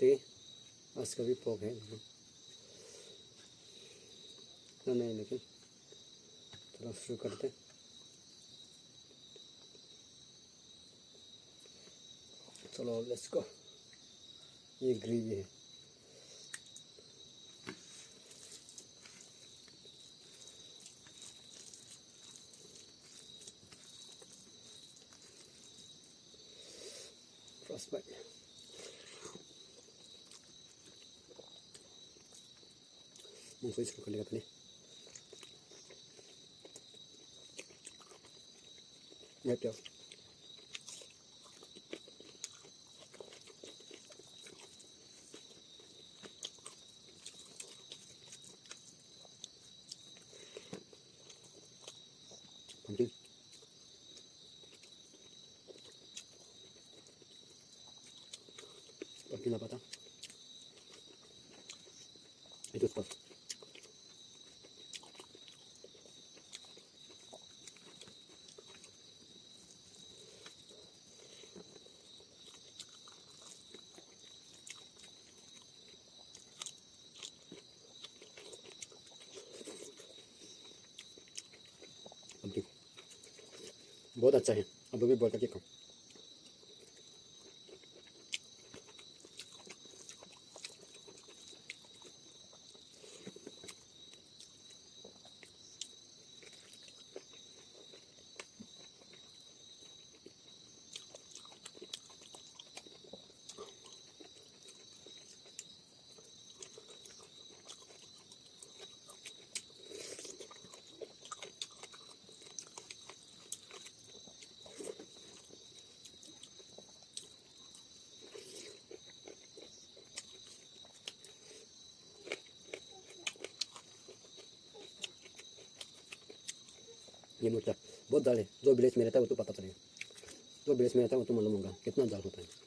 रोटी, आज का भी पोक है ना नहीं, लेकिन चलो शुरू करते। चलो लेट्स गो। ये ग्रेवी है। First bite. मूंगफली शुरू कर लेगा पहले। प्याज pumpkin, pumpkin apa tak? Itu stuff. Pumpkin बहुत अच्छा है। अब भी बोल करके खाओ। ये मिर्चा बहुत दाल है। जो विलेज में रहता है वो तो पता चलेगा, जो विलेज में रहता है वो तो मालूम होगा कितना दाल होता है।